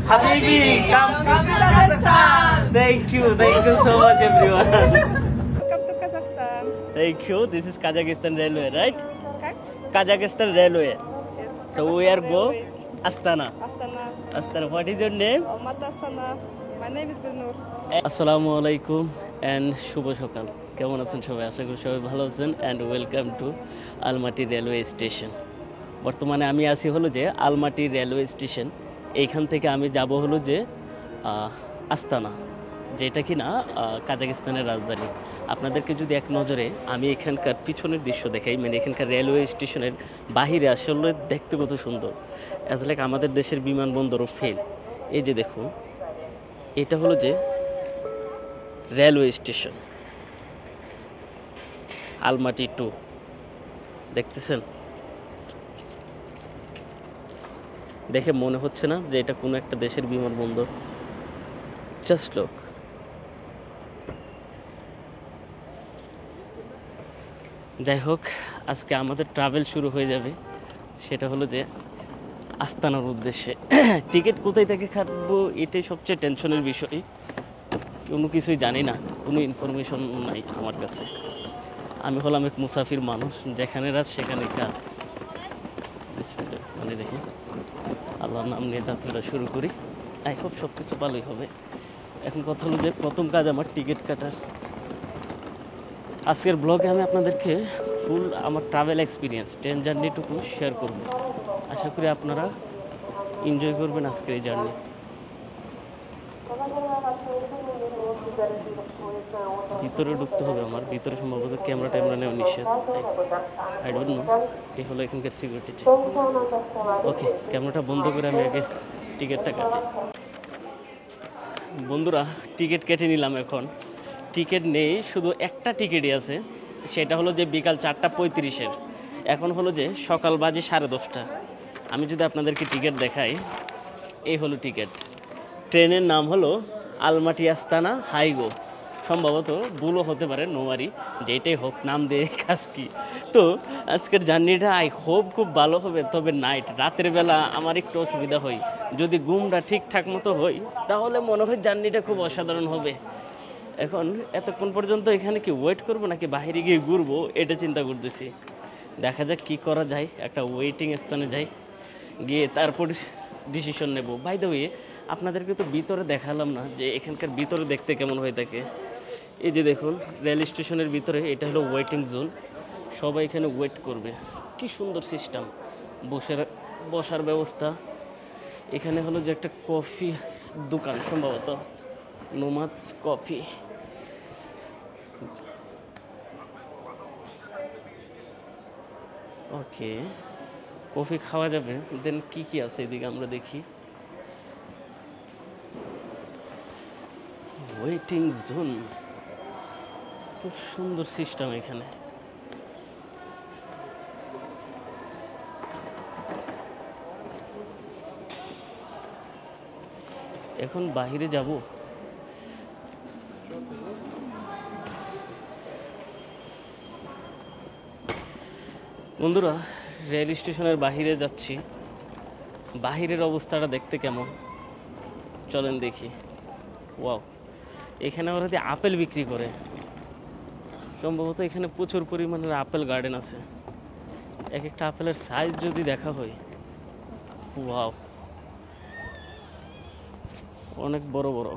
Habibi, come to Kazakhstan. Thank you so much everyone. Welcome to Kazakhstan. Thank you. This is Kazakhstan Railway, right? Okay? Kazakhstan Railway. Yes. So we are go Astana. Astana. What is your name? Almaty Astana. My name is Gulnur. আসসালামু আলাইকুম and শুভ সকাল। কেমন আছেন সবাই? আশা করি সবাই ভালো আছেন and welcome to Almaty railway station. বর্তমানে আমি আছি হলো যে আলমাটি রেলওয়ে স্টেশন। এইখান থেকে আমি যাব হলো যে আস্তানা, যেটা কি না কাজাকিস্তানের রাজধানী। আপনাদেরকে যদি এক নজরে আমি এখানকার পিছনের দৃশ্য দেখাই, মানে এখানকার রেলওয়ে স্টেশনের বাহিরে আসলে দেখতে কত সুন্দর, অ্যাজ লাইক আমাদের দেশের বিমানবন্দরও ফেল। এই যে দেখুন, এটা হলো যে রেলওয়ে স্টেশন আলমাটি 2 দেখতেছেন। দেখে মনে হচ্ছে না যে এটা কোনো একটা দেশের বিমানবন্দর? Just look. যাই হোক, আজকে আমাদের ট্রাভেল শুরু হয়ে যাবে, সেটা হলো যে আস্তানার উদ্দেশ্যে। টিকিট কোথায় থেকে কাটবো এটাই সবচেয়ে টেনশনের বিষয়। কোনো কিছুই জানি না, কোনো ইনফরমেশন নাই আমার কাছে। আমি হলাম এক মুসাফির মানুষ, যেখানে রাত সেখানে কাজ। মানে দেখি, আল্লাহর নাম নিয়ে যাত্রাটা শুরু করি। আই হোপ সব কিছু ভালোই হবে। এখন কথা হলো যে প্রথম কাজ আমার টিকিট কাটার। আজকের ব্লগে আমি আপনাদেরকে ফুল আমার ট্রাভেল এক্সপিরিয়েন্স, ট্রেন জার্নিটুকু শেয়ার করব। আশা করি আপনারা এনজয় করবেন আজকের এই জার্নি। ভিতরে ঢুকতে হবে আমার, ভিতরে সম্ভবত ক্যামেরা ট্যামেরা নেওয়া নিষেধ। আই ডোন্ট নো, এই হলো এখানকার সিকিউরিটি চেক। ওকে, ক্যামেরাটা বন্ধ করে আমি আগে টিকিটটা কাটি। বন্ধুরা, টিকিট কেটে নিলাম। এখন টিকিট নেই, শুধু একটা টিকিটই আছে, সেটা হলো যে বিকাল 4:35-এর। এখন হলো যে সকাল বাজে 10:30। আমি যদি আপনাদেরকে টিকিট দেখাই, এই হলো টিকিট। ট্রেনের নাম হলো আলমাটি আস্তানা হাইগো। সম্ভবত ভুলও হতে পারে, নোমারি, যেটাই হোক, নাম দিয়ে কাজ কি। তো আজকের জার্নিটা আই হোপ খুব ভালো হবে। তবে নাইট, রাতের বেলা আমার একটু অসুবিধা হয়। যদি ঘুমটা ঠিকঠাক মতো হয় তাহলে মনে হয় জার্নিটা খুব অসাধারণ হবে। এখন এতক্ষণ পর্যন্ত এখানে কি ওয়েট করবো নাকি বাইরে গিয়ে ঘুরবো, এটা চিন্তা করতেছি। দেখা যাক কি করা যায়। একটা ওয়েটিং স্থানে যাই, গিয়ে তারপর ডিসিশন নেব। বাই দ্য ওয়ে, আপনাদেরকে তো ভিতরে দেখালাম না যে এখানকার ভিতরে দেখতে কেমন হয়ে থাকে। এই যে দেখুন, রেল স্টেশনের ভিতরে এটা হলো ওয়েটিং জোন। সবাই এখানে ওয়েট করবে। কি সুন্দর সিস্টেম, বসার ব্যবস্থা। এখানে হলো যে একটা কফি দোকান, সম্ভবত নোমাদস কফি। ওকে, কফি খাওয়া যাবে। দেন কি কি আছে এদিকে আমরা দেখি। ওয়েটিং জোন, খুব সুন্দর সিস্টেম এখানে। এখন বাহিরে যাব। বন্ধুরা, রেল স্টেশনের বাহিরে যাচ্ছি। বাহিরের অবস্থাটা দেখতে কেমন চলেন দেখি। ওয়াও, এখানে ওরা দিয়ে আপেল বিক্রি করে। সম্ভবত এখানে প্রচুর পরিমাণের আপেল গার্ডেন আছে। এক একটা আপেলের সাইজ যদি দেখা হয়, ওয়াও, অনেক বড় বড়।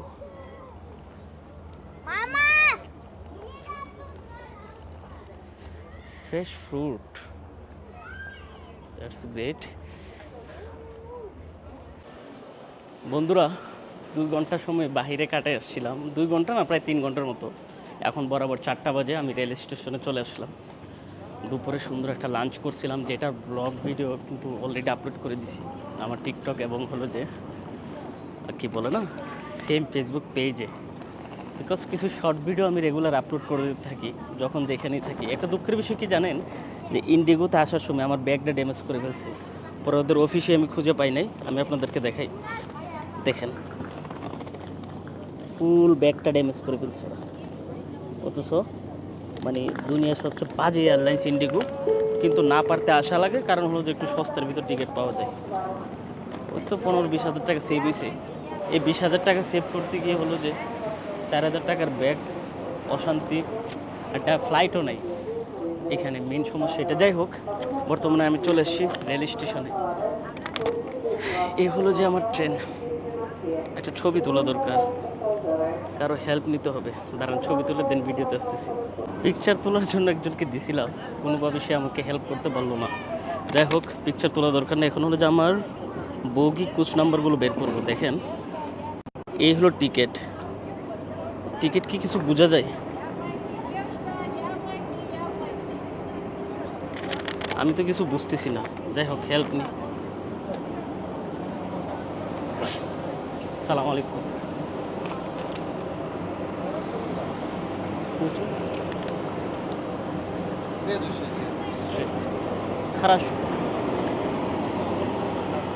Fresh fruit, that's great. বন্ধুরা, 2 ঘন্টা সময় বাহিরে কাটে আসছিলাম। 2 ঘন্টা না, প্রায় 3 ঘন্টার মতো। এখন বরাবর 4টা বাজে আমি রেল স্টেশনে চলে আসলাম। দুপুরে সুন্দর একটা লাঞ্চ করছিলাম, যেটার ব্লগ ভিডিও কিন্তু অলরেডি আপলোড করে দিছি আমার টিকটক এবং হলো যে কি বলে না, সেম ফেসবুক পেজে। বিকজ কিছু শর্ট ভিডিও আমি রেগুলার আপলোড করে থাকি যখন যেখানেই থাকি। একটা দুঃখের বিষয় কি জানেন, যে ইন্ডিগোতে আসার সময় আমার ব্যাগটা ড্যামেজ করে ফেলছে। পরে ওদের অফিসে আমি খুঁজে পাই নাই। আমি আপনাদেরকে দেখাই, দেখেন, ফুল ব্যাগটা ড্যামেজ করে ফেলছে। অথচ মানে দুনিয়ার সবচেয়ে বাজে এয়ারলাইন্স ইন্ডিগো, কিন্তু না পারতে আশা লাগে, কারণ হলো যে একটু সস্তার ভিতর টিকিট পাওয়া যায়। ওই তো 15-20 হাজার টাকা সেভ হয়েছে, এই 20,000 টাকা সেভ করতে গিয়ে হলো যে 4,000 টাকার ব্যাগ, অশান্তি, একটা ফ্লাইটও নাই এখানে, মেন সমস্যা এটা। যাই হোক, বর্তমানে আমি চলে এসেছি রেল স্টেশনে। এই হলো যে আমার ট্রেন। একটা ছবি তোলা দরকার, কারো হেল্প নিতে হবে। দাঁড়ান ছবি তুলে দেন, ভিডিওতে আসতেছি। পিকচার তোলার জন্য একজনকে দিছিলাম, কোনোভাবে সে আমাকে হেল্প করতে পারলো না। যাই হোক, পিকচার তোলা দরকার নেই। এখন হলো যে আমার বগি কোচ নাম্বারগুলো বের করবো। দেখেন, এই হলো টিকিট। টিকিট কি কিছু বোঝা যায়? আমি তো কিছু বুঝতেছি না। যাই হোক, হেল্প নি। সালাম আলাইকুম। খারাপ,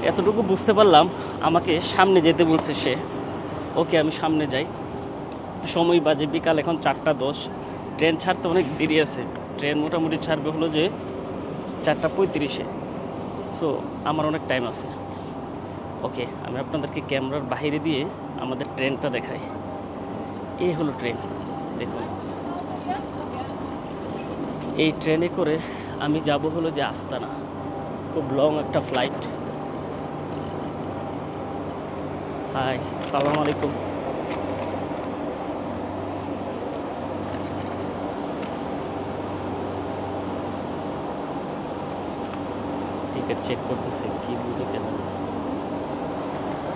এতটুকু বুঝতে পারলাম। আমাকে সামনে যেতে বলছে সে। ওকে, আমি সামনে যাই। সময় বাজে বিকাল, এখন 4:10। ট্রেন ছাড়তে অনেক দেরি আছে। ট্রেন মোটামুটি ছাড়বে হলো যে 4:35-এ। সো আমার অনেক টাইম আছে। ওকে, আমি আপনাদেরকে ক্যামেরার বাইরে দিয়ে আমাদের ট্রেনটা দেখাই। এই হলো ট্রেন, দেখুন। এই ট্রেনে করে আমি যাব হলো যে আস্তানা। খুব লং একটা ফ্লাইট। হাই, সালাম আলাইকুম। টিকিট চেক করতেছে, কি বুঝে কেন।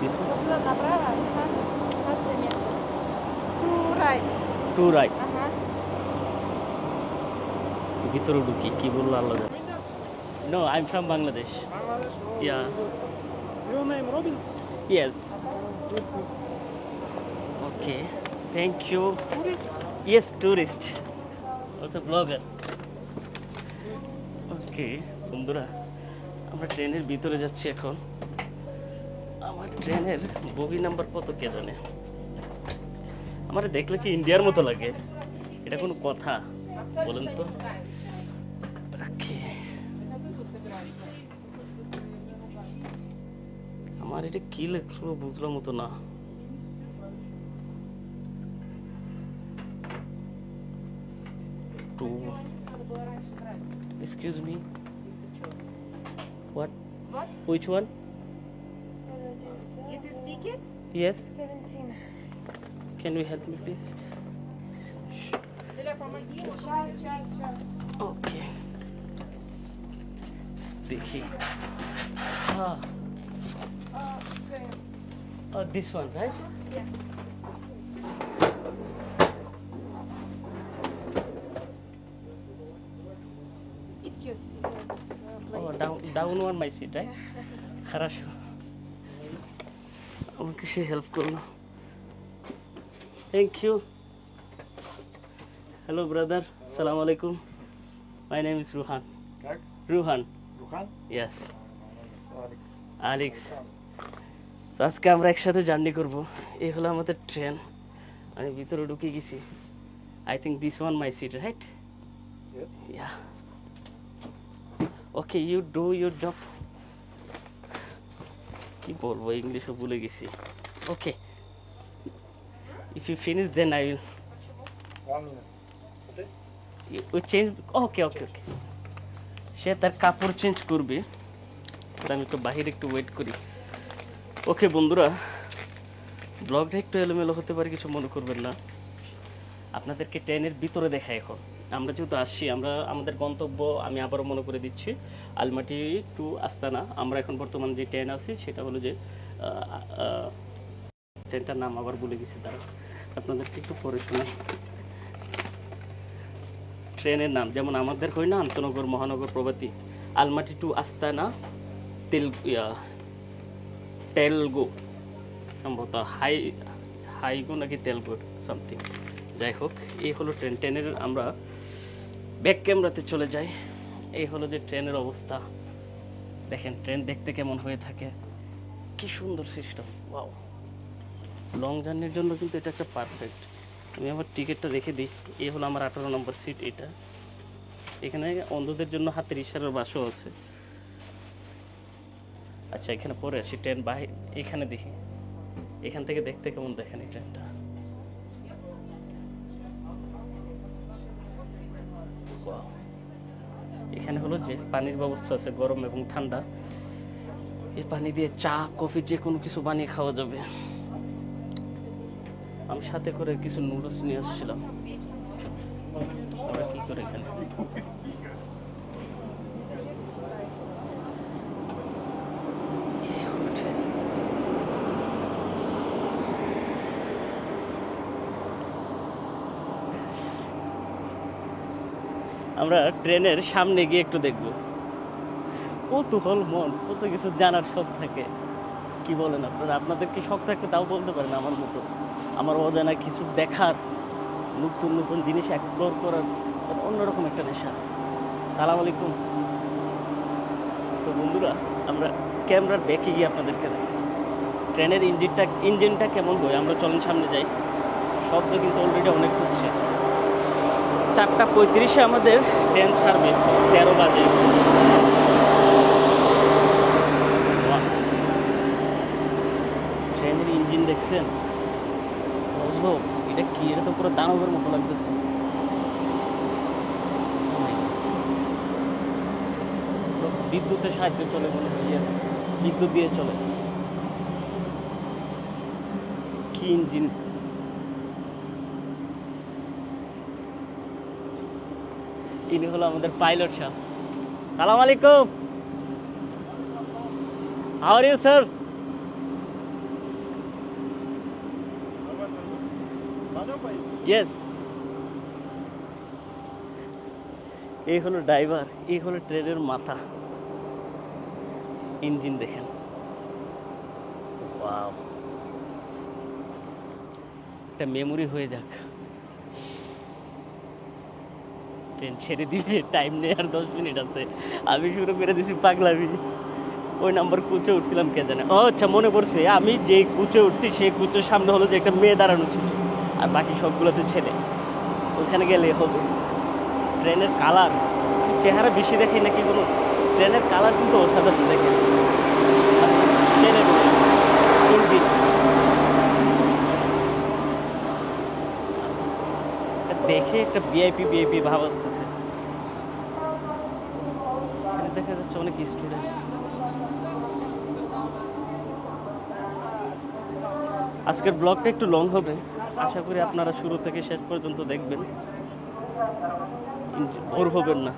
Туда направо, красное место. Турай. To right. Ага. ভিতরে ঢুকি, কি বললো আল্লাহ জানে। No, I am from Bangladesh. Bangladesh? Yeah. Your name Robin? Yes. Okay. Thank you. Tourist? Yes, tourist. Also blogger. Okay, বন্ধুরা, আমরা ট্রেনের ভিতরে যাচ্ছি এখন। আমার ট্রেনের বগি নাম্বার কত কে জানে? আমার দেখলে কি ইন্ডিয়ার মতো লাগে? এটা কোনো কথা বলেন তো? Okay. আমার এটা কি লেখলো বুঝলাম মতো না। Two, excuse me, what, which one? It is ticket? Yes, 17. can you help me please? Okay, দেখি। Oh, this one, right? Yeah. It's yours. Oh, down one my seat, right? Хорошо. আমাকে সে হেল্প করলো। Thank you. Hello brother, assalamu alaikum. My name is Ruhan. Как? Ruhan. Рухан? Yes. Alex. Alex. তো আজকে আমরা একসাথে journey করব। এই হলো আমাদের ট্রেন। আমি ভিতরে ঢুকে গেছি। I think this one my seat, right? Yes. Yeah. Okay, you do your job. কি বলবো, ইংলিশও ভুলে গেছি। Okay. If you finish then I will 1 minute. Okay? you change. Okay, okay, okay. সে তার কাপড় চেঞ্জ করবে। আমি একটু বাহিরে একটু ওয়েট করি। ওকে বন্ধুরা, ব্লগটা একটু এলোমেলো হতে পারে, কিছু মনে করবেন না। আপনাদেরকে ট্রেনের ভিতরে দেখাই এখন। আমরা যেহেতু আসছি, আমরা আমাদের গন্তব্য আমি আবারও মনে করে দিচ্ছি, আলমাটি টু আস্তানা। আমরা এখন বর্তমান যে ট্রেন আছি সেটা হলো যে ট্রেনটার নাম আবার ভুলে গেছি, দাঁড়া আপনাদেরকে একটু পরে শোনাই। ট্রেনের নাম যেমন আমাদের হয় না আন্তনগর মহানগর প্রভাতী, আলমাটি টু আস্তানা তেলগো, সম্ভবত হাইগো নাকি তেলগো সামথিং। যাই হোক, এই হলো ট্রেন। ট্রেনের আমরা ব্যাক ক্যামেরাতে চলে যাই। এই হলো যে ট্রেনের অবস্থা। দেখেন ট্রেন দেখতে কেমন হয়ে থাকে, কি সুন্দর সিস্টেম। ওয়াও, লং জার্নির জন্য কিন্তু এটা একটা পারফেক্ট। আমি আমার টিকিটটা রেখে দিই। এই হলো আমার 18 নম্বর সিট। এটা এখানে অন্ধদের জন্য হাতের ইশারার বাসও আছে। আচ্ছা, এখানে পরে আসি। ট্রেন এখানে দেখি এখান থেকে দেখতে কেমন দেখেন এই ট্রেনটা। Wow! এখানে হলো যে পানির ব্যবস্থা আছে, গরম এবং ঠান্ডা। এই পানি দিয়ে চা কফি যে কোনো কিছু বানিয়ে খাওয়া যাবে। আমি সাথে করে কিছু নুডলস নিয়ে আসছিলাম। ওরা কি করে এখানে? আমরা ট্রেনের সামনে গিয়ে একটু দেখব। কৌতূহল মন, কত কিছু জানার শখ থাকে। কি বলেন আপনারা? আপনাদের কি শখ থাকতে তাও বলতে পারেন আমার মতো। আমার অজানা কিছু দেখার, নতুন নতুন জিনিস এক্সপ্লোর করার অন্যরকম একটা নেশা। সালাম আলাইকুম। তো বন্ধুরা, আমরা ক্যামেরার ব্যাকে গিয়ে আপনাদেরকে দেখি ট্রেনের ইঞ্জিনটা কেমন বই। আমরা চলেন সামনে যাই। শব্দ কিন্তু অলরেডি অনেক হচ্ছে। 4:35 আমাদের ট্রেন ছাড়বে, 13 বাজে। ট্রেনের ইঞ্জিন দেখছেন? এটা কি? এটা তো পুরো দানবের মতো লাগতেছে। বিদ্যুতের সাহায্যে চলে মনে হয়। বিদ্যুৎ দিয়ে চলে। কি ইঞ্জিন! ইনি হলো আমাদের পাইলট সাহেব। সালাম আলাইকুম। How are you sir? Yes. এই হলো ড্রাইভার, এই হলো ট্রেনের মাথা। ইঞ্জিন দেখেন। ওয়াও! একটা মেমোরি হয়ে যাক। ট্রেন ছেড়ে দিবে, টাইম নেই, আর 10 মিনিট আছে। আমি শুরু করে দিছি পাগলামি। ওই নাম্বার কুচে উঠছিলাম, কে জানে। ও আচ্ছা, মনে পড়ছে। আমি যে কুচে উঠছি সেই কুচের সামনে হলো যে একটা মেয়ে দাঁড়ানো ছিল, আর বাকি সবগুলোতে ছেলে। ওখানে গেলে হবে। ট্রেনের কালার, চেহারা বেশি দেখে নাকি কোনো। ট্রেনের কালার কিন্তু অসাধারণ দেখে। ট্রেনের ইঞ্জিন দেখে একটা ভিআইপি ভাব আসতেছে। এখানে দেখা যাচ্ছে অনেক স্টুডেন্ট। আজকের ব্লগটা একটু লং হবে, আশা করি আপনারা শুরু থেকে শেষ পর্যন্ত দেখবেন, বোর হবেন না।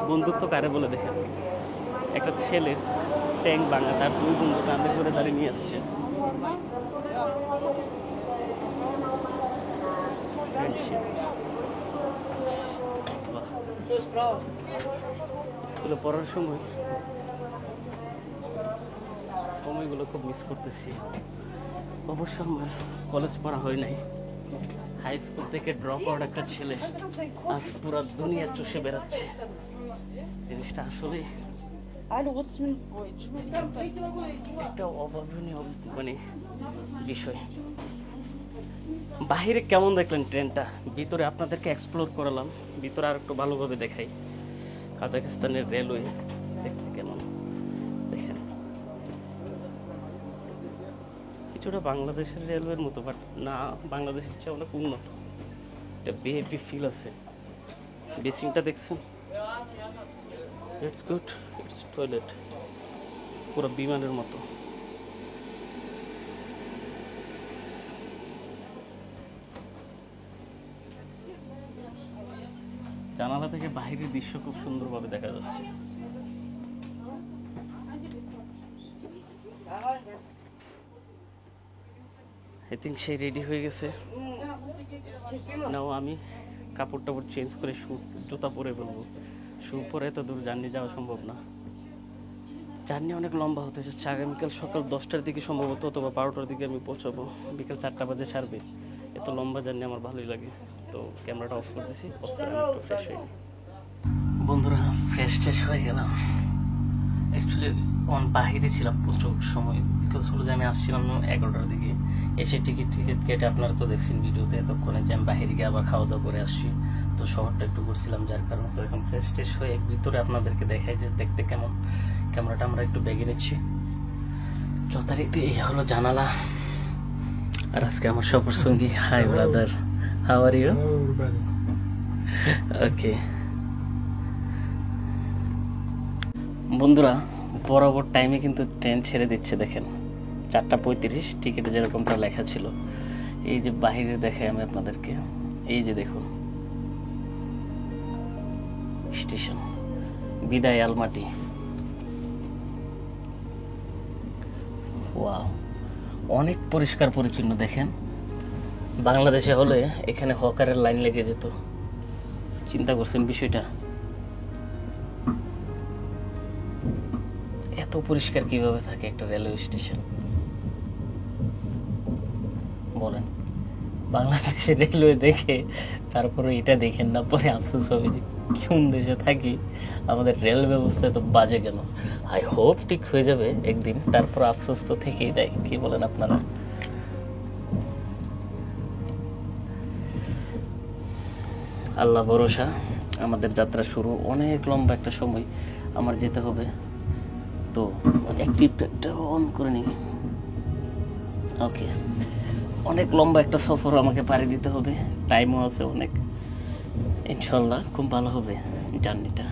বন্ধুত্ব কারে বলে দেখেন। একটা ছেলে ট্যাঙ্ক ভাঙা, তার 2 বন্ধু কাঁধে করে দাঁড়িয়ে নিয়ে আসছে। স্কুলে পড়ার সময়গুলো খুব মিস করতেছি। অবশ্য আমার কলেজ পড়া হয় নাই। হাই স্কুল থেকে ড্রপ আউট একটা ছেলে আজ পুরো দুনিয়া চষে বেড়াচ্ছে। জিনিসটা আসলে একটা অভাবনীয় বিষয়। বাহিরে কেমন দেখলেন ট্রেনটা? ভিতরে আপনাদেরকে এক্সপ্লোর করালাম, ভিতরে আর একটু ভালোভাবে দেখাই। কাজাকিস্তানের রেলওয়ে দেখতে কেমন দেখেন। কিছুটা বাংলাদেশের রেলওয়ের মতো, বাট না, বাংলাদেশের চেয়ে অনেক উন্নত। একটা ভিআইপি ফিল আছে। বেসিংটা দেখছেন? ইটস গুড, ইটস টয়লেট, পুরো বিমানের মতো। জানালা থেকে বাইরের দৃশ্য খুব সুন্দরভাবে দেখা যাচ্ছে। আই থিঙ্ক সে রেডি হয়ে গেছে। নাও আমি কাপড় টাপড় চেঞ্জ করে জুতা পরে ফেলবো। শু পরে এত দূর জার্নি যাওয়া সম্ভব না। জার্নি অনেক লম্বা হতে যাচ্ছে। আগামীকাল সকাল 10টার দিকে সম্ভবত, অথবা 12টার দিকে আমি পৌঁছাবো। বিকেল 4টা বাজে ছাড়বে। এত লম্বা জার্নি আমার ভালোই লাগে। তো ক্যামেরাটা অফ করে দিছি, একটু ফ্রেশ হয়ে নিই। বন্ধুরা, ফ্রেশ হয়ে গেলাম। অ্যাকচুয়ালি বাহিরে ছিলাম প্রচুর সময়, বিকজ হলো যে আমি আসছিলাম 11টার দিকে। এসে টিকিট কেটে আপনারা তো দেখছেন ভিডিওতে এতক্ষণে যে আমি বাহিরে গিয়ে আবার খাওয়া দাওয়া করে আসছি। তো শহরটা একটু ঘুরছিলাম, যার কারণে তো এখন ফ্রেশ ট্রেশ হয়ে ভিতরে আপনাদেরকে দেখাই যে দেখতে কেমন। ক্যামেরাটা আমরা একটু ব্যাগে নিচ্ছি। যথারীতি এই হলো জানালা। আর আজকে আমার সফর সঙ্গী। Hi brother, how are you? Hello, everybody. Okay বন্ধুরা, বরাবর টাইমে কিন্তু ট্রেন ছেড়ে দিচ্ছে। দেখেন 4:35 টিকিটে যেরকমটা লেখা ছিল। এই যে বাহিরে দেখাই আমি আপনাদেরকে, এই যে দেখুন স্টেশন বিদায় আলমাটি। ওয়াও, অনেক পরিষ্কার পরিচ্ছন্ন। দেখেন বাংলাদেশে হলে এখানে হকারের লাইন লেগে যেত। চিন্তা করছেন বিষয়টা? এত পরিষ্কার কিভাবে থাকে একটা রেলওয়ে স্টেশন বলেন? বাংলাদেশের রেলওয়ে দেখে তারপরে এটা দেখেন না, পরে আফসোস হবে যে কোন দেশে থাকি, আমাদের রেল ব্যবস্থা এত বাজে কেন। আই হোপ ঠিক হয়ে যাবে একদিন, তারপর আফসোস তো থেকেই যায়। কি বলেন আপনারা? আল্লাহ ভরসা, আমাদের যাত্রা শুরু। অনেক লম্বা একটা সময় আমার যেতে হবে, তো অ্যাক্টিভটা অন করে নিই। ওকে, অনেক লম্বা একটা সফর আমাকে পাড়ি দিতে হবে, টাইমও আছে অনেক। ইনশাল্লাহ খুব ভালো হবে জার্নিটা।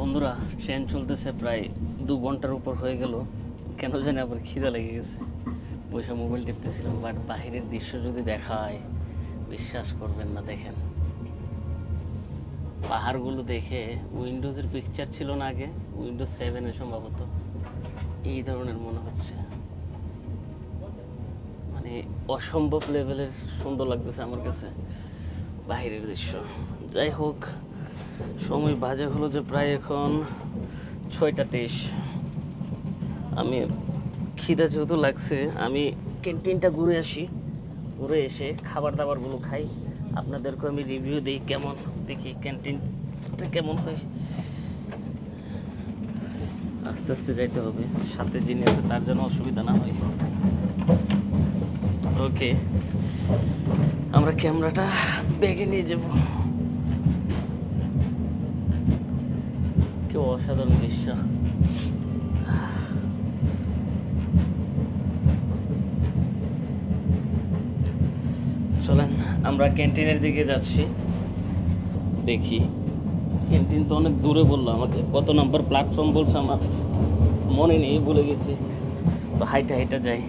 বন্ধুরা, ট্রেন চলতেছে প্রায় 2 ঘন্টার উপর হয়ে গেল। কেন জানি আবার খিদা লেগে গেছে। বসে মোবাইল টিপতেছিলাম, বাট বাহিরের দৃশ্য যদি দেখায় বিশ্বাস করবেন না। দেখেন পাহাড়গুলো দেখে, উইন্ডোজের পিকচার ছিল না আগে, উইন্ডোজ 7-এ সম্ভবত, এই ধরনের মনে হচ্ছে। মানে অসম্ভব লেভেলের সুন্দর লাগতেছে আমার কাছে বাহিরের দৃশ্য। যাই হোক, সময় বাজে হলো যে প্রায় এখন 6:23। আমি খিদা যেহেতু লাগছে, আমি ক্যান্টিনটা ঘুরে আসি। ঘুরে এসে খাবার দাবারগুলো খাই, আপনাদেরকে আমি রিভিউ দিই কেমন, দেখি ক্যান্টিনটা কেমন হয়। আস্তে আস্তে যাইতে হবে, সাথে যিনি আছে তার জন্য অসুবিধা না হয়। ওকে, আমরা ক্যামেরাটা ব্যাগে নিয়ে যাব। কি অসাধারণ দৃশ্য। চলেন আমরা ক্যান্টিনের দিকে যাচ্ছি। দেখি, ক্যান্টিন তো অনেক দূরে বললো আমাকে, কত নাম্বার প্ল্যাটফর্ম বলছে আমার মনে নেই, ভুলে গেছি। তো হাইটা হাইটা যাই।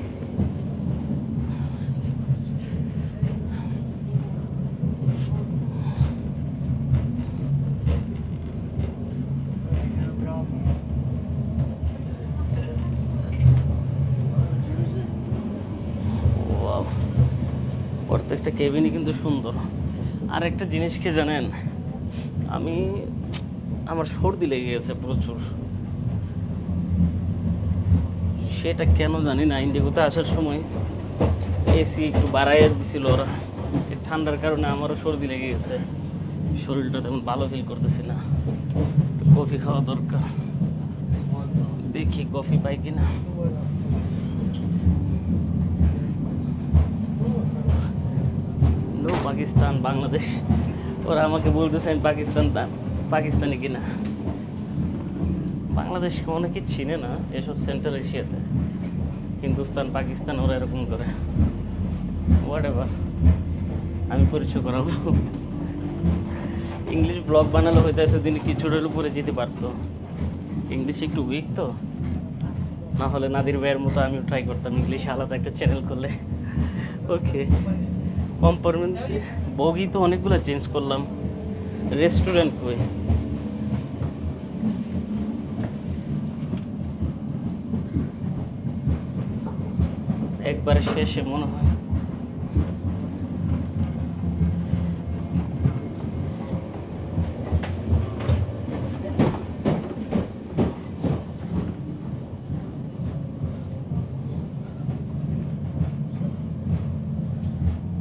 Wow, প্রত্যেকটা কেবিনই কিন্তু সুন্দর। আর একটা জিনিস কি জানেন, আমার সর্দি লেগে গেছে প্রচুর। সেটা কেন জানি না, ইন্ডিগোতে আসার সময় এসি একটু বাড়াইয়া দিছিল ওরা, এই ঠান্ডার কারণে আমারও সর্দি লেগে গেছে। শরীরটা তেমন ভালো ফিল করতেছি না, কফি খাওয়া দরকার। দেখি কফি পাই কিনা। নো পাকিস্তান, বাংলাদেশ। ওরা আমাকে বলতেছেন পাকিস্তানি কিনা। বাংলাদেশকে অনেকে চিনে না এসব সেন্ট্রাল এশিয়াতে। হিন্দুস্তান পাকিস্তান ওরা এরকম করে। হোয়াট এভার, আমি পরিচয় করাবো। ইংলিশ ব্লগ বানালে হয়তো এতদিন কিছুটার উপরে যেতে পারতো। ইংলিশ একটু উইক তো, না হলে নাদির ভাইয়ের মতো আমিও ট্রাই করতাম ইংলিশে আলাদা একটা চ্যানেল করলে। ওকে, কম্পার্টমেন্ট বগি তো অনেকগুলো চেঞ্জ করলাম। রেস্টুরেন্ট কই? একবারে শেষে মনে হয়।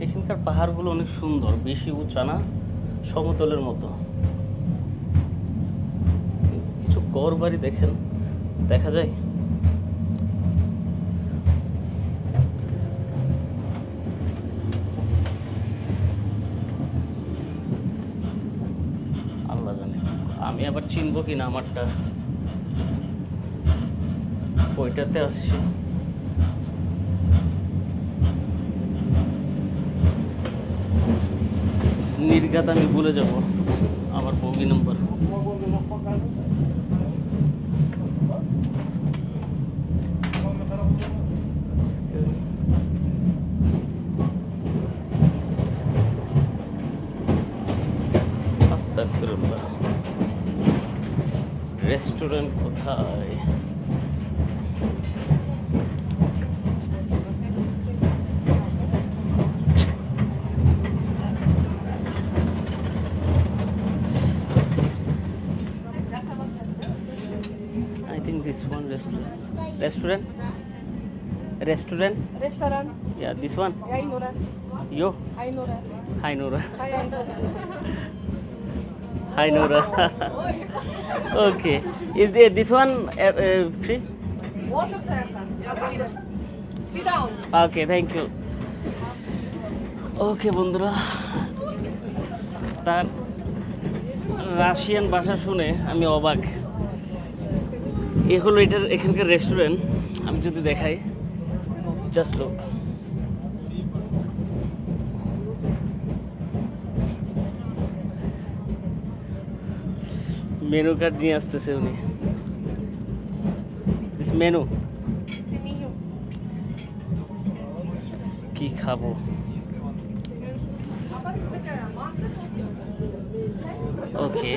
এখানকার পাহাড়গুলো অনেক সুন্দর, বেশি উঁচা না, সমতলের মতো। কিছু ঘর বাড়ি দেখেন, দেখা যায়। আল্লাহ জানে, আমি আবার চিনবো কিনা আমারটা। ওইটাতে আসছি। নির্ঘাত আমি ভুলে যাব আমার বগি নম্বর। আস্তাগফিরুল্লাহ। রেস্টুরেন্ট কোথায়? I think this one restaurant. Restaurant? Restaurant. Yeah, this one. Hi Nora. Yo. Hi Nora. Hi Nora. Hi Nora. Hi Nora. Okay. Is this one free? Water center. Sit down. Okay, thank you. Okay বন্ধুরা, তার Russian ভাষা শুনে আমি অবাক। এ হলো এখানকার restaurant. আমি যদি দেখাই, জাস্ট লুক। মেনু কার্ড নিয়ে আসতেছে উনি। This menu. It's a menu. কি খাবো? ওকে,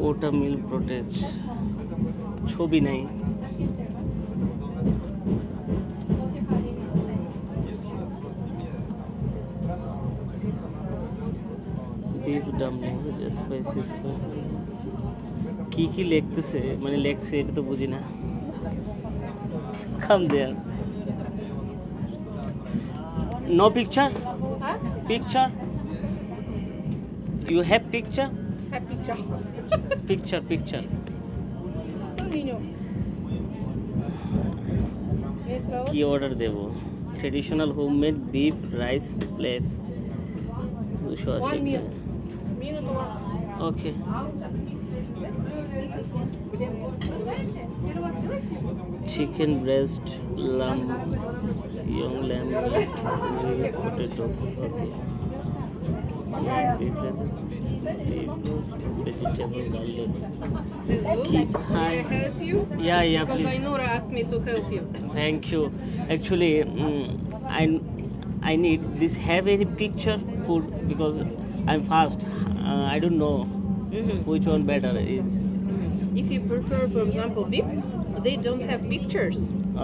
ওটা মিল প্রোটেজ, ছবি নাই। বিফ ডাম্পলিং স্পাইসি কি কি লিখতেছে, মানে লেখছে এটা তো বুঝি না। Come there. No picture? Huh? Picture? You have picture? Have picture. Picture. Menu. Yes, Robert. কি অর্ডার দেব? Traditional homemade beef rice plate 280 One meal. Meal to one. Okay. Chicken breast, lamb, young lamb, potatoes. Okay. Beef vegetable garlic. Keep high. May I help you? Yeah, Because please. Ainura asked me to help you. Thank you. Actually, I need this. Have any picture food because I'm fast. I don't know which one better is. If you prefer, for example, beef, they don't have pictures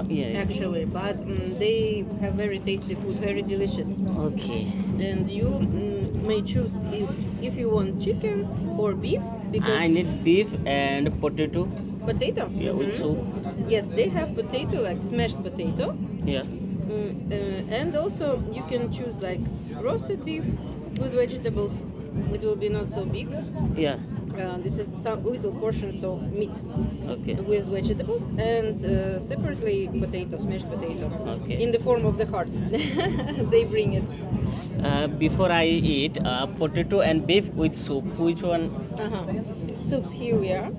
Yeah. actually, but they have very tasty food, very delicious. Okay. And you may choose if you want chicken or beef because I need beef and potato. potato. Yeah, with soup. Yes, they have potato, like smashed potato. Yeah. And also you can choose like roasted beef with vegetables. It will be not so big. Yeah. This is some little portions of meat Okay. with vegetables and separately potatoes, mashed potato, Okay. in the form of the heart. They bring it. Before I eat potato and beef with soup, which one? Uh-huh. Soups here we are.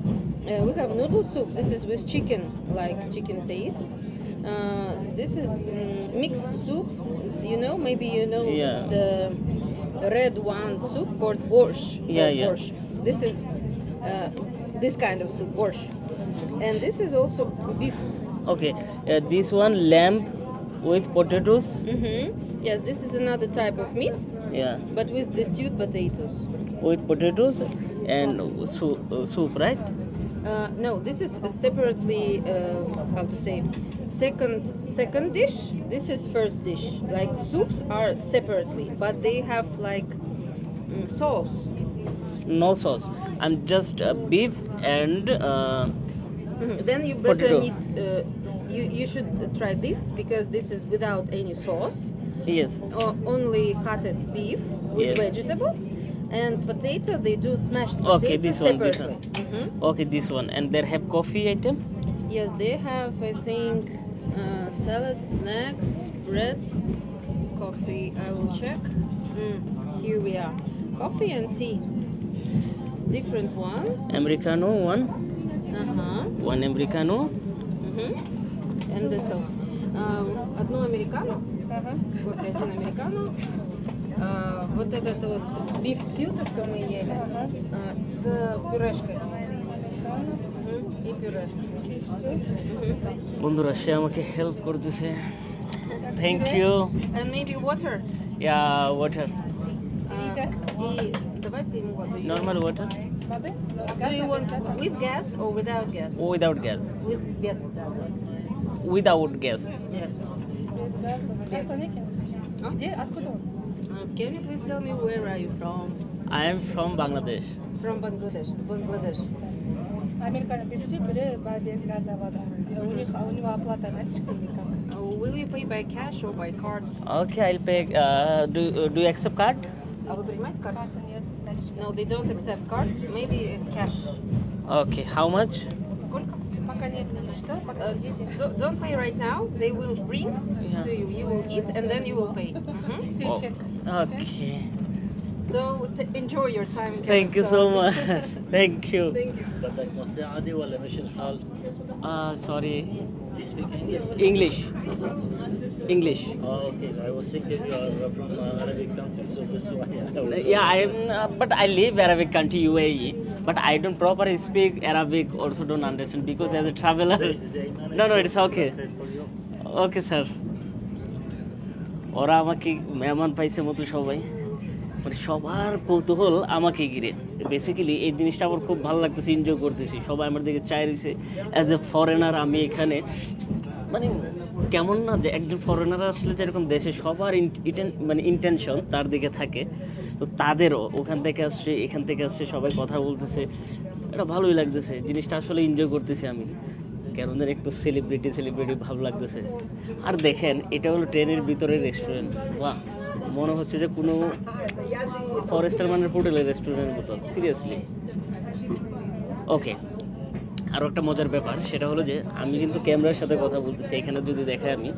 We have noodle soup. This is with chicken, like chicken taste. This is mixed soup. It's, maybe Yeah. the red one soup called borscht. Yeah, called yeah. Borscht. This is this kind of soup, borscht. And this is also beef. Okay. This one lamb with potatoes. Yes, this is another type of meat, Yeah. but with the stewed potatoes. With potatoes and soup, right? No, this is separately. How to say? Second dish. This is first dish. Like soups are separately, but they have like sauce. No sauce. I'm just beef and Then you better Potato. need. You should try this because this is without any sauce. yes. Only cutted beef with Yes. vegetables and potato. They do smashed potato Okay, this one, this separately. one. Okay, this one. And they have coffee item. Yes, they have, I think, salad, snacks, bread, coffee. I will check. Here we are. Coffee and tea. Different one. Americano one. Uh-huh. One Americano. And that's all. Одно американо. Ага. Кофе один американо. Вот этот вот beef stew, то, что мы ели, Ага. с пюрешкой. Американо. И пюре. বন্ধুরা সে আমাকে help করতেছে thank you And maybe water. Yeah water И давайте ему воду. Normal water Воды? Do you want with gas or without gas? Without gas With без gas. Without gas Yes. Без газа. Газа нет? А? Где? Откуда он? Can you please tell me where are you from? I am from Bangladesh From Bangladesh. Bangladesh. Американо пишите, без газа вода. У него оплата наличками как? Will you pay by cash or by card? Okay I'll pay do you accept card А вы принимаете карту? Карта нет, наличка. No, they don't accept card. Maybe cash. Okay how much Сколько? Пока нет, не читал, пока сидите. Don't pay right now. They will bring Yeah. to you. You will eat and then you will pay. Чек. Okay So enjoy your time. in thank you so Kazakhstan. Much thank you Thank you. بدك نصيحة عادي ولا مش الحال؟ Sorry Do you speak English? English English Oh, okay. I was thinking you are from Arabic country, so this is why I was. Yeah, I am, but I live Arabic country UAE, but I don't properly speak Arabic. Also, don't understand because as a traveler. No, it's okay. Okay, sir. ওরা আমাকে মেহমান পাইছে মতো সবাই মানে সবার কৌতূহল আমাকে ঘিরে বেসিক্যালি এই জিনিসটা আমার খুব ভালো লাগতেছে এনজয় করতেছি সবাই আমার দিকে চাই রয়েছে অ্যাজ এ ফরেনার আমি এখানে মানে কেমন না যে একজন ফরেনার আসলে যেরকম দেশে সবার মানে ইন্টেনশন তার দিকে থাকে তো তাদেরও ওখান থেকে আসছে এখান থেকে আসছে সবাই কথা বলতেছে এটা ভালোই লাগতেছে জিনিসটা আসলে এনজয় করতেছি আমি কেমন যেন একটু সেলিব্রিটি ভালো লাগতেছে আর দেখেন এটা হলো ট্রেনের ভিতরে রেস্টুরেন্ট বাহ মনে হচ্ছে যে কোনো ফরেস্টার মানের হোটেলের রেস্টুরেন্টের মতো সিরিয়াসলি ওকে আরও একটা মজার ব্যাপার সেটা হলো যে আমি কিন্তু ক্যামেরার সাথে কথা বলতেছি এখানে যদি দেখে আমি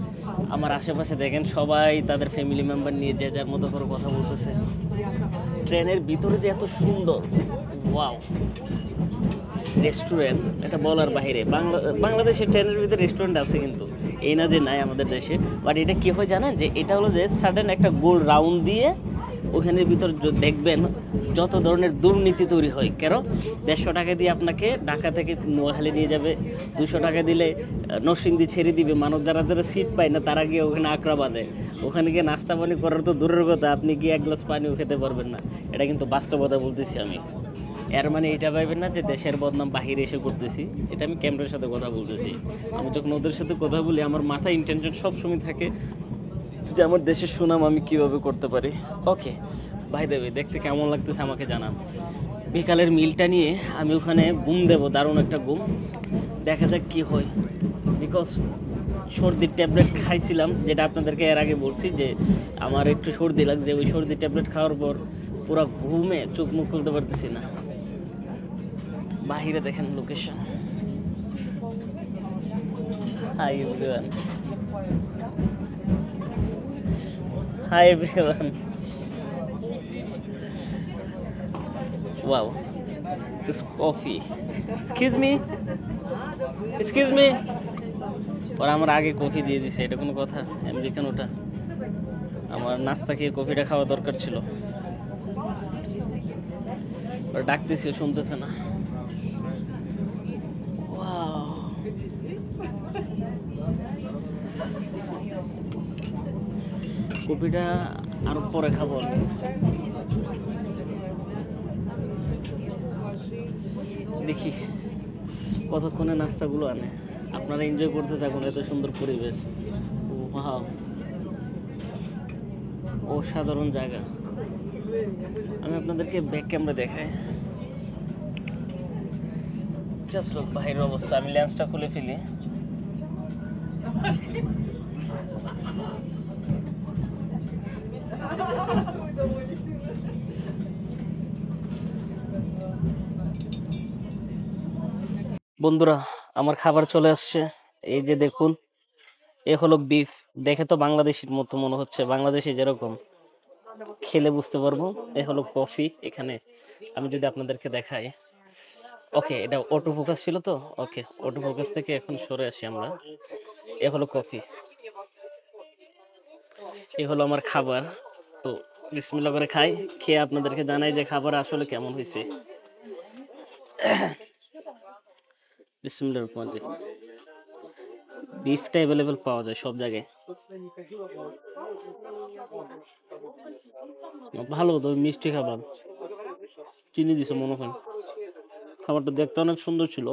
আমার আশেপাশে দেখেন সবাই তাদের ফ্যামিলি মেম্বার নিয়ে যে যার মতো করে কথা বলতেছে ট্রেনের ভিতরে যে এত সুন্দর ওয়াও রেস্টুরেন্ট এটা বলার বাইরে বাংলাদেশে ট্রেনের ভিতরে রেস্টুরেন্ট আছে কিন্তু এই না যে নাই আমাদের দেশে বাট এটা কী হয় জানেন যে এটা হলো যে সাডেন একটা গোল রাউন্ড দিয়ে ওখানের ভিতর দেখবেন যত ধরনের দুর্নীতি তৈরি হয় কেন 150 টাকা দিয়ে আপনাকে ঢাকা থেকে নোয়াখালী নিয়ে যাবে 200 টাকা দিলে নরসিংদী ছেড়ে দিবে মানুষ যারা যারা সিট পায় না তারা গিয়ে ওখানে আকড়া বাঁধে ওখানে গিয়ে নাস্তা পানি করার তো দূরের কথা আপনি গিয়ে এক গ্লাস পানিও খেতে পারবেন না এটা কিন্তু বাস্তবতা বলতেছি আমি এর মানে এটা ভাবেন না যে দেশের বদনাম বাহিরে এসে করতেছি এটা আমি ক্যামেরার সাথে কথা বলতেছি আমি যখন ওদের সাথে কথা বলি আমার মাথায় ইন্টেনশন সবসময় থাকে যে আমার দেশের সুনাম আমি কিভাবে করতে পারি ওকে ভাই দেবে দেখতে কেমন লাগতেছে আমাকে জানান বিকালের মিলটা নিয়ে আমি ওখানে ঘুম দেবো দারুণ একটা ঘুম দেখা যাক কি হয় বিকজ সর্দির ট্যাবলেট খাইছিলাম যেটা আপনাদেরকে এর আগে বলছি যে আমার একটু সর্দি লাগছে ওই সর্দির ট্যাবলেট খাওয়ার পর পুরো ঘুমে চোখ মুখ খুলতে পারতেছি না বাহিরে দেখেন location. Hi everyone, hi everyone. Wow, this coffee. Excuse me. ওরা আমার আগে কফি দিয়ে দিছে, এটা কোনো কথা? আমেরিকান ওটা, আমার নাস্তা খেয়ে কফিটা খাওয়া দরকার ছিল। ওরা ডাকতেছে, শুনতেছে না। Wow. কফিটা আরো পরে খাবো। দেখি কতক্ষণে নাস্তাগুলো আনে। আপনারা এনজয় করতে থাকুন, এত সুন্দর পরিবেশ। ওয়াও, অসাধারণ জায়গা। আমি আপনাদেরকে ব্যাক ক্যামেরা দেখাই। জাস্ট লোক বাহিরের অবস্থা। আমি লেন্সটা খুলে ফেলি। বন্ধুরা, আমার খাবার চলে আসছে। এই যে দেখুন, এ হলো বিফ। দেখে তো বাংলাদেশের মতো মনে হচ্ছে, বাংলাদেশে যেরকম, খেলে বুঝতে পারবো। এ হলো কফি। এখানে আমি যদি আপনাদেরকে দেখাই, ওকে, এটা অটো ফোকাস ছিল তো, ওকে, অটো ফোকাস থেকে এখন সরে আসি আমরা। এ হলো কফি, এ হলো আমার খাবার। তো বিসমিল্লাহ করে খাই, খেয়ে আপনাদেরকে জানাই যে খাবার আসলে কেমন হয়েছে। বিসমিল্লাহির রহমানির রহিম। বিফটা অ্যাভেলেবেল পাওয়া যায় সব জায়গায়। ভালো তো, মিষ্টি খাবার, চিনি দিছে মনে হয়। খাবারটা দেখতে অনেক সুন্দর ছিল।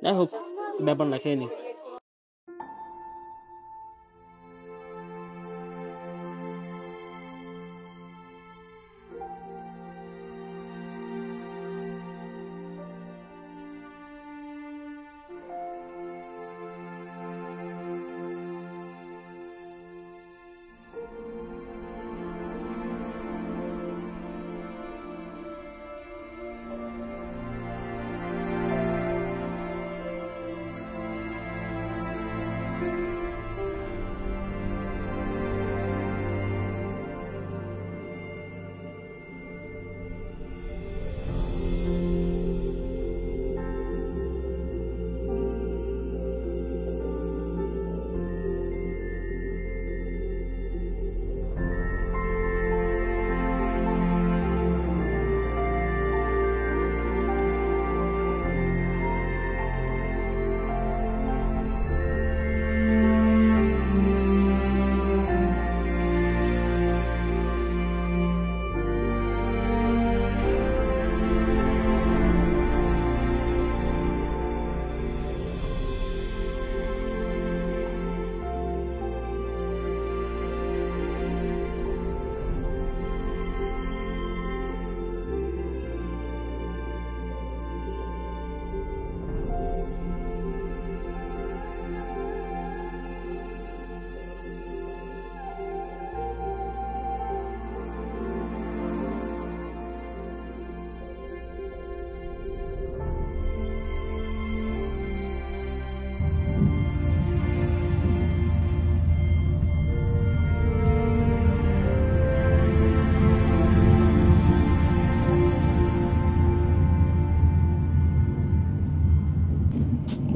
যাই হোক, ব্যাপার না, খেয়ে নি।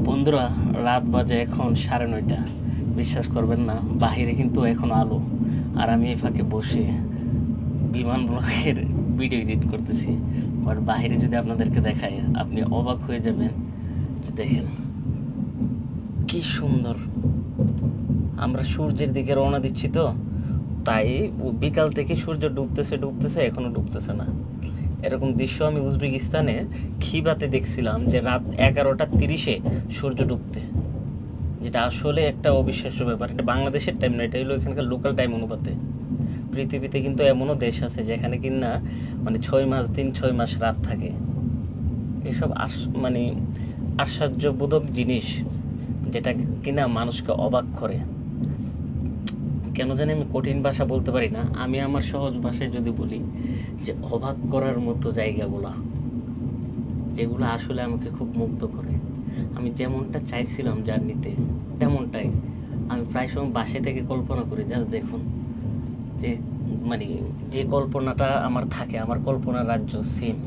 বন্ধুরা, রাত বাজে এখন 9:30। বিশ্বাস করবেন না, বাহিরে কিন্তু এখন আলো, আর আমি এই ফাঁকে বসে বিমান ব্লগের ভিডিও এডিট করতেছি। বাট বাহিরে যদি আপনাদেরকে দেখাই, আপনি অবাক হয়ে যাবেন। দেখেন কি সুন্দর। আমরা সূর্যের দিকে রওনা দিচ্ছি তো, তাই বিকাল থেকে সূর্য ডুবতেছে, এখনো ডুবতেছে না। এরকম দৃশ্য আমি উজবেকিস্তানে খিবাতে দেখছিলাম, যে রাত 11:30 সূর্য ডুবতে, যেটা আসলে একটা অবিশ্বাস্য ব্যাপার। এটা বাংলাদেশের টাইম না, এটা হলো এখানকার লোকাল টাইম অনুপাতে। পৃথিবীতে কিন্তু এমনও দেশ আছে যেখানে কিনা মানে 6 মাস দিন 6 মাস রাত থাকে। এসব মানে আশ্চর্যবোধক জিনিস, যেটা কিনা মানুষকে অবাক করে। কেন জানি আমি কঠিন ভাষা বলতে পারি না। আমি আমার সহজ ভাষায় যদি বলি, যে অবাক করার মতো জায়গাগুলা যেগুলো আসলে আমাকে খুব মুগ্ধ করে। আমি যেমনটা চাইছিলাম জার্নিতে তেমনটাই আমি প্রায় সময় বাসা থেকে কল্পনা করি। জাস্ট দেখুন যে মানে যে কল্পনাটা আমার থাকে, আমার কল্পনার রাজ্য সেম,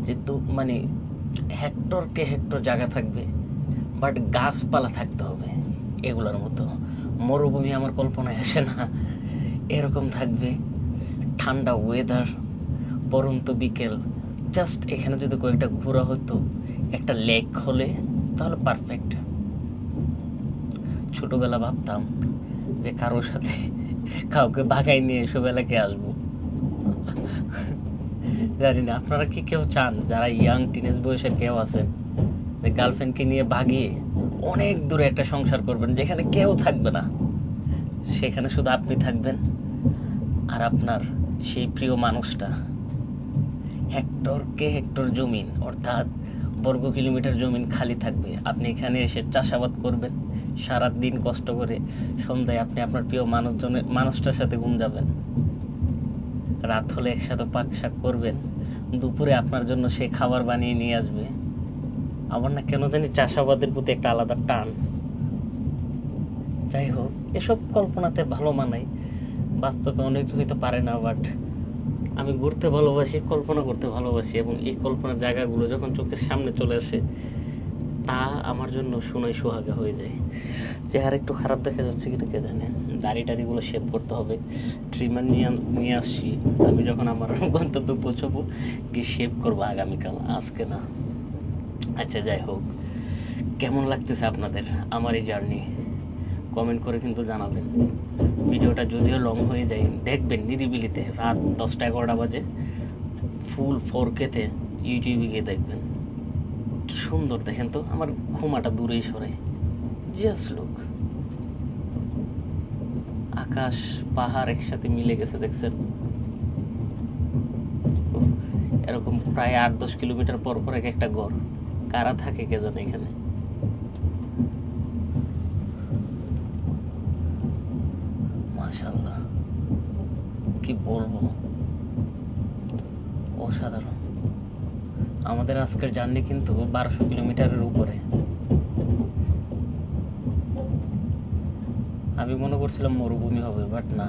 যে মানে হেক্টরকে হেক্টর জায়গা থাকবে, বাট গাছপালা থাকতে হবে এগুলোর মতো। মরুভূমি আমার কল্পনায় আসে না, এরকম থাকবে। ঠান্ডা ওয়েদার, পরন্ত বিকেল, জাস্ট এখানে যদি কয়েকটা ঘোরা হতো, একটা লেক হলে তাহলে পারফেক্ট। ছোটবেলা ভাবতাম যে কারোর সাথে কাউকে বাগাই নিয়ে এসব এলাকায় আসবো। জানি না আপনারা কি কেউ চান, যারা ইয়াং টিনেজ বয়সের কেউ আছেন, যে গার্লফ্রেন্ডকে নিয়ে ভাগিয়ে অনেক দূরে একটা সংসার করবেন যেখানে কেউ থাকবে না, সেখানে শুধু আপনি থাকবেন আর আপনার সেই প্রিয় মানুষটা। হেক্টরকে হেক্টর জমিন, অর্থাৎ বর্গ কিলোমিটার জমিন খালি থাকবে। আপনি এখানে এসে চাষাবাদ করবেন, সারাদিন কষ্ট করে সন্ধ্যায় আপনি আপনার প্রিয় মানুষটার সাথে ঘুম যাবেন। রাত হলে একসাথে পাক শাক করবেন, দুপুরে আপনার জন্য সে খাবার বানিয়ে নিয়ে আসবে। আমার না কেন জানি চাষাবাদের প্রতি একটা আলাদা টান। যাই হোক, এসব কল্পনাতে ভালো মানাই, বাস্তবে অনেক হইতে পারে না, বাট আমি ঘুরতে ভালোবাসি, কল্পনা করতে ভালোবাসি, এবং এই কল্পনার জায়গাগুলো যখন চোখের সামনে চলে আসে তা আমার জন্য সোনায় সোহাগা হয়ে যায়। চেহারা একটু খারাপ দেখা যাচ্ছে কিনা কে জানে। দাড়ি টাড়িগুলো শেভ করতে হবে, ট্রিমার নিয়ে আসছি। আমি যখন আমার গন্তব্যে পৌঁছাবো গিয়ে শেভ করবো আগামীকাল, আজকে না। আচ্ছা যাই হোক, কেমন লাগতেছে আপনাদের আমার এই জার্নি কমেন্ট করে কিন্তু জানাবেন। ভিডিওটা যদিও লং হয়ে যায়, দেখবেন নিরিবিলিতে রাত 10টা-11টা বাজে ফুল 4K-তে ইউটিউবে গিয়ে দেখবেন। কি সুন্দর দেখেন তো, আমার ঘুমাটা দূরেই সরাই। জাস্ট লুক, আকাশ পাহাড় একসাথে মিলে গেছে, দেখছেন? এরকম প্রায় 8-10 কিলোমিটার পর পর একটা ঘর, কারা থাকে কে জানে এখানে। মাশাআল্লাহ, কি বলবো, অসাধারণ। আমাদের আজকের জার্নি কিন্তু 1200 কিলোমিটারের উপরে। আমি মনে করছিলাম মরুভূমি হবে, বাট না,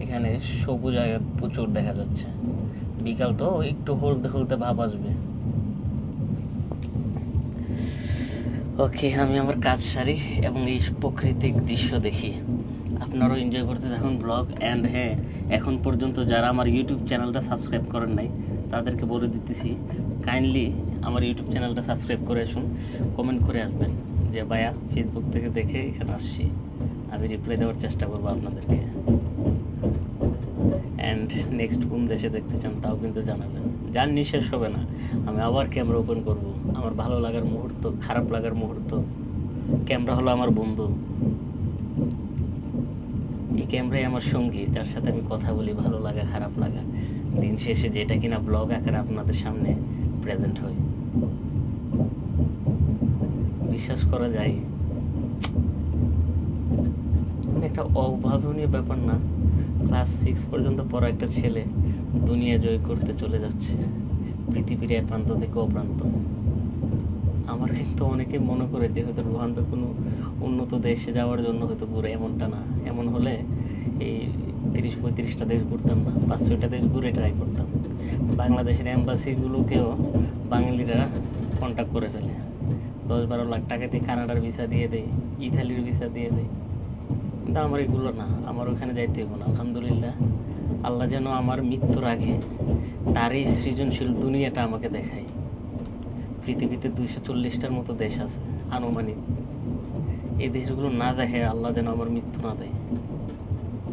এখানে সবুজ জায়গা প্রচুর দেখা যাচ্ছে। বিকাল তো একটু হলদে হলদে ভাব আসবে। ওকে, আমি আমার কাজ সারি এবং এই প্রাকৃতিক দৃশ্য দেখি। আপনারাও এনজয় করতে থাকুন ব্লগ। অ্যান্ড হ্যাঁ, এখন পর্যন্ত যারা আমার ইউটিউব চ্যানেলটা সাবস্ক্রাইব করেন নাই তাদেরকে বলে দিতেছি, কাইন্ডলি আমার ইউটিউব চ্যানেলটা সাবস্ক্রাইব করে আসুন। কমেন্ট করে আসবেন যে ভাইয়া ফেসবুক থেকে দেখে এখানে আসছি, আমি রিপ্লাই দেওয়ার চেষ্টা করবো আপনাদেরকে। অ্যান্ড নেক্সট কোন দেশে দেখতে চান তাও কিন্তু জানাবেন। জার্নি শেষ হবে না, আমি আবার ক্যামেরা ওপেন করব। আমার ভালো লাগার মুহূর্ত, খারাপ লাগার মুহূর্ত, ক্যামেরা হলো আমার বন্ধু। এই ক্যামেরাই আমার সঙ্গী, যার সাথে আমি কথা বলি, ভালো লাগা খারাপ লাগা, দিন শেষে যেটা কিনা ব্লগ আকারে আপনাদের সামনে প্রেজেন্ট হয়। বিশ্বাস করা যায়, একটা অভাবনীয় ব্যাপার না, ক্লাস 6 পর্যন্ত পড়া একটা ছেলে দুনিয়া জয় করতে চলে যাচ্ছে, পৃথিবীর এক প্রান্ত থেকে ও প্রান্ত। আমার কিন্তু অনেকে মনে করে যে হয়তো রোহান ভাই কোনো উন্নত দেশে যাওয়ার জন্য হয়তো ঘুরে, এমনটা না। এমন হলে এই 30-35টা দেশ ঘুরতাম না, 5-6টা দেশ ঘুরে ট্রাই করতাম। বাংলাদেশের এম্বাসিগুলোকেও বাঙালিরা কন্ট্যাক্ট করে ফেলে, 10-12 লাখ টাকা দিয়ে কানাডার ভিসা দিয়ে দেয়, ইতালির ভিসা দিয়ে দেয়। কিন্তু আমার এগুলো না, আমার ওখানে যাইতে হবে না। আলহামদুলিল্লাহ, আল্লাহ যেন আমার মৃত্যুর আগে তার এই সৃজনশীল দুনিয়াটা আমাকে দেখায়। পৃথিবীতে 240টার মতো দেশ আছে আনুমানিক, এই দেশগুলো না দেখে আল্লাহ যেন আমার মৃত্যু না দেয়।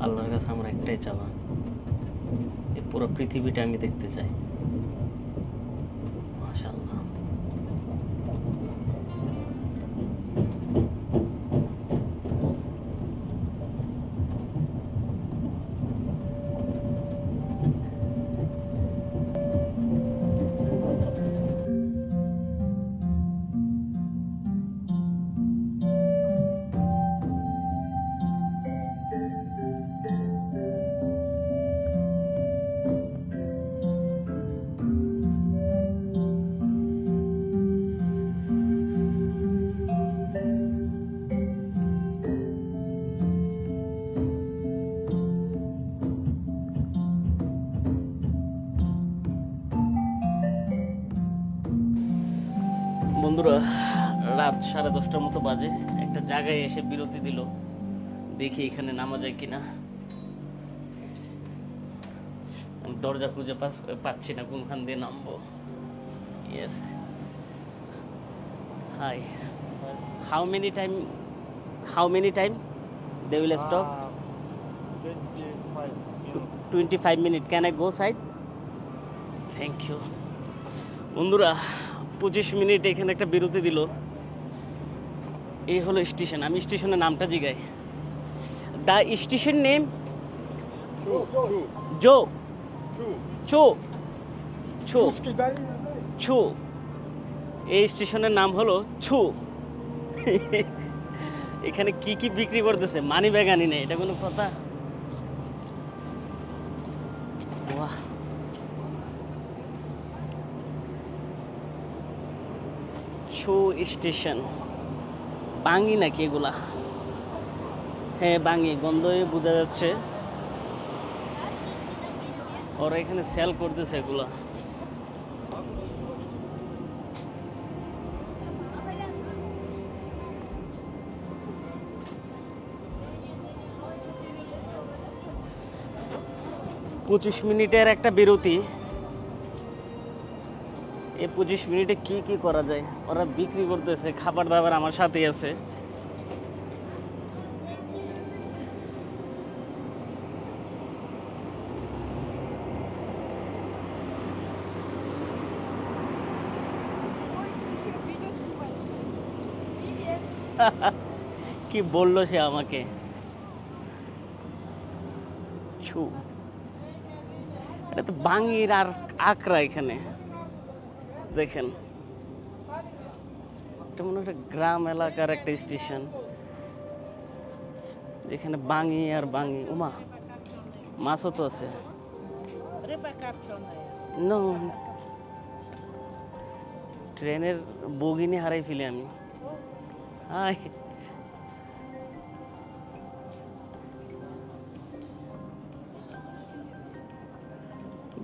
আল্লাহর কাছে আমার একটাই চাওয়া, এই পুরো পৃথিবীটা আমি দেখতে চাই। মাশাআল্লাহ। রাত 10:30টার মতো বাজে। একটা জায়গায় এসে বিরতি দিল, দেখি এখানে নামা যায় কিনা। আমি দরজা খুঁজে পাচ্ছি না কোনখান দিয়ে নামবো। Yes, hi, how many time they will stop? 25 minutes. Can I go side? Thank you. বন্ধুরা 25 মিনিট এখানে একটা বিরতি দিল। এই হলো স্টেশন। আমি স্টেশনের নামটা জিগাই। দ্য স্টেশন নেম জো চো চো চো। এই স্টেশনের নাম হলো ছু। এখানে কি কি বিক্রি করতেছে? মানি ব্যাগ আনি নেই, এটা কোনো কথা? বাহ, ছু স্টেশন। বাঙি নাকি এগুলা? হ্যাঁ বাঙি, গন্ধে বোঝা যাচ্ছে। ওরা এখানে সেল করতেছে এগুলা। পঁচিশ মিনিটের একটা বিরতি। এই 25 মিনিটে কি কি করা যায়? ওরা বিক্রি করতেছে, খাবার দাবার আমার সাথেই আছে। কি বললো সে আমাকে? ছু, এটা তো বাঙির আর আকরা। এখানে দেখেন, এটা মনে হয় একটা গ্রাম এলাকার একটা স্টেশন, যেখানে বাঙি আর বাঙি। উমা, মাছও তো আছে। নো, ট্রেনের বগিনি হারাই ফেলি আমি। হাই,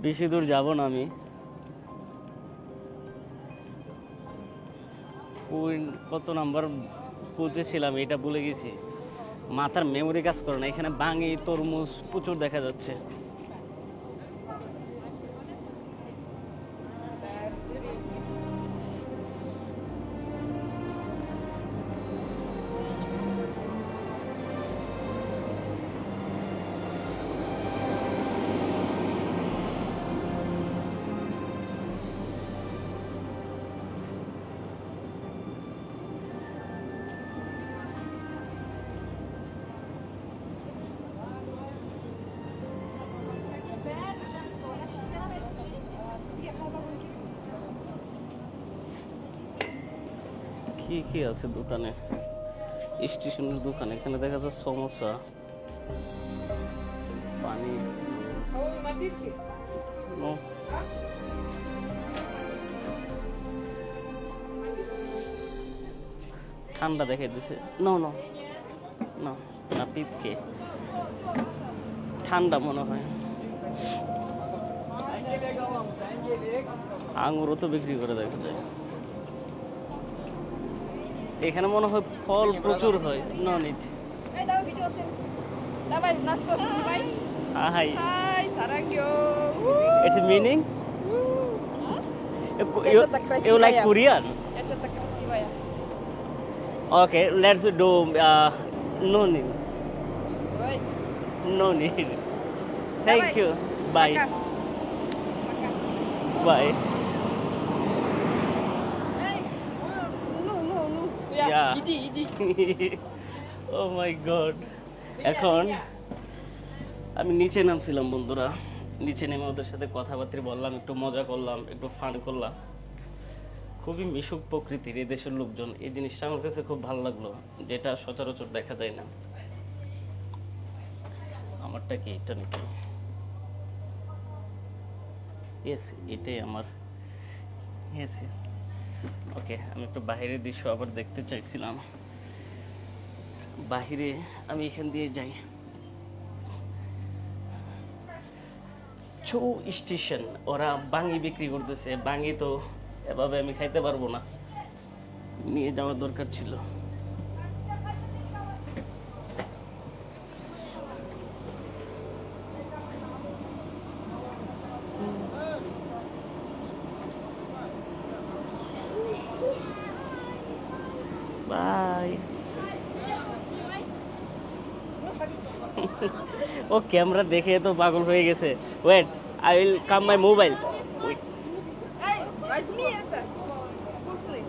বেশি দূর যাব না আমি। কত নাম্বার পৌঁছেছিলাম এটা ভুলে গেছি, মাথার মেমোরি কাজ করে না। এখানে বাঙি, তরমুজ প্রচুর দেখা যাচ্ছে। কি কি আছে দোকানে? স্টেশনের দোকান। এখানে দেখা যাচ্ছে সমোসা, পানি। No. ঠান্ডা দেখে দিছে। নো নো নো, নাপিত কে? ঠান্ডা মনে হয়। আঙুরও তো বিক্রি করে দেখা যায়। এখানে মনে হয় ফল প্রচুর হয়। No need. Ej, dawaj video ocen. Dawaj, nas to snímaj. Hi. Hi, Sarangyo. It's meaning? Я You, что-то красивая. you like Korean? Я что-то красивая. Okay, let's do no need. Ой, No need. Thank Давай. you. Bye. пока. Пока. Bye. Эй, ну. Я, Yeah. иди. Oh my god. এখন আমি নিচে নামছিলাম বন্ধুরা। নিচে নেমে ওদের সাথে কথাবার্তা বললাম, একটু মজা করলাম, একটু ফান করলাম। খুবই মিশুক প্রকৃতির এই দেশের লোকজন। এই জিনিসটা আমার কাছে খুব ভালো লাগলো, যেটা সচরাচর দেখা যায় না। আমারটা কি এটা নাকি? ইয়েস, এটাই আমার। ইয়েস, ওকে। আমি একটু বাহিরের দৃশ্য আবার দেখতে চাইছিলাম। বাহিরে আমি এখান দিয়ে যাই। ছৌ স্টেশন। ওরা বাঙি বিক্রি করতেছে। বাঙি তো এভাবে আমি খাইতে পারবো না, নিয়ে যাওয়ার দরকার ছিল। বাই। ও ক্যামেরা দেখে তো পাগল হয়ে গেছে। Wait, I will come my mobile. Эй, возьми это. Вкусный.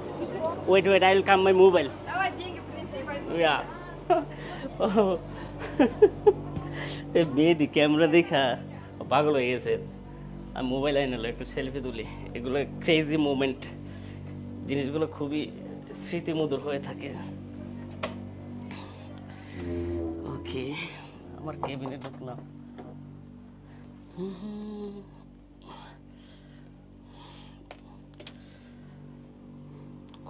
Wait wait, I will come my mobile. Давай деньги принеси, возьми. ইয়া মেয়েদি ক্যামেরা দেখা পাগল হয়ে গেছে। আমি মোবাইল আইন হলো একটু সেলফি তুলি। এগুলো ক্রেজি মোমেন্ট, জিনিসগুলো খুবই স্মৃতিমধুর হয়ে থাকে। ওকে, আমার কেবিনে ঢুকলাম।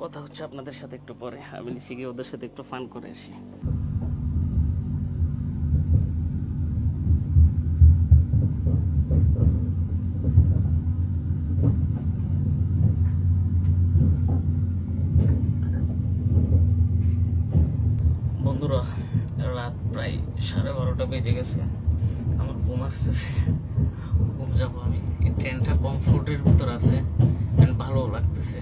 কথা হচ্ছে আপনাদের সাথে একটু পরে। আমি নিচে গিয়ে ওদের সাথে একটু ফান করে আসি। বন্ধুরা, রাত প্রায় 12:30 বেজে গেছে। আমার ঘুম আসতেছে, ঘুম যাবো আমি। এই ট্রেনটা কমফোর্টের ভিতর আছে, ভালো লাগতেছে।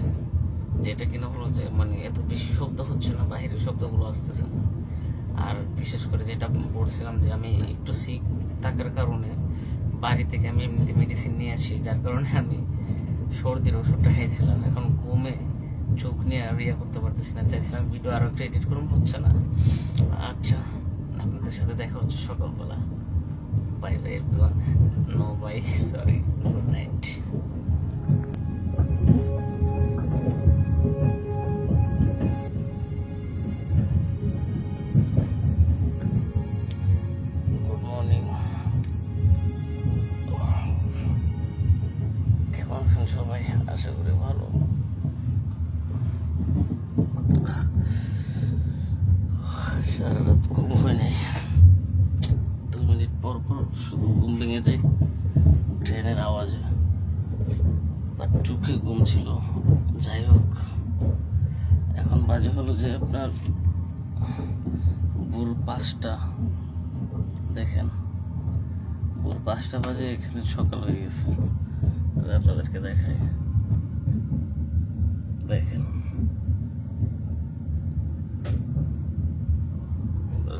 যেটা কিনা হলো যে মানে এত বেশি শব্দ হচ্ছে না, বাইরের শব্দগুলো আসতেছে না। আর বিশেষ করে যেটা বলছিলাম যে আমি একটু সিক থাকার কারণে বাড়ি থেকে আমি এমনিতে মেডিসিন নিয়ে আসি, যার কারণে আমি সর্দির ওষুধটা খাইছিলাম। এখন ঘুমে চোখ নিয়ে আর ইয়ে করতে পারতেছি না। চাইছিলাম ভিডিও আরো একটা এডিট করুন, হচ্ছে না। আচ্ছা, আপনাদের সাথে দেখা হচ্ছে সকালবেলা। Bye bye everyone. No bye, sorry, good night. Good morning. কেমন আছেন সবাই? আশা করি ভালো। সারা রাত ঘুম হয় নাই। 2 মিনিট পর পর শুধু ঘুম ভেঙে যায় ট্রেনের আওয়াজে। বাট চোখে ঘুম ছিল। যাই হোক, এখন বাজে হলো যে আপনার ভোর 5টা। দেখেন, ভোর 5টা বাজে, এখানে সকাল হয়ে গেছে। আপনাদেরকে দেখাই, দেখেন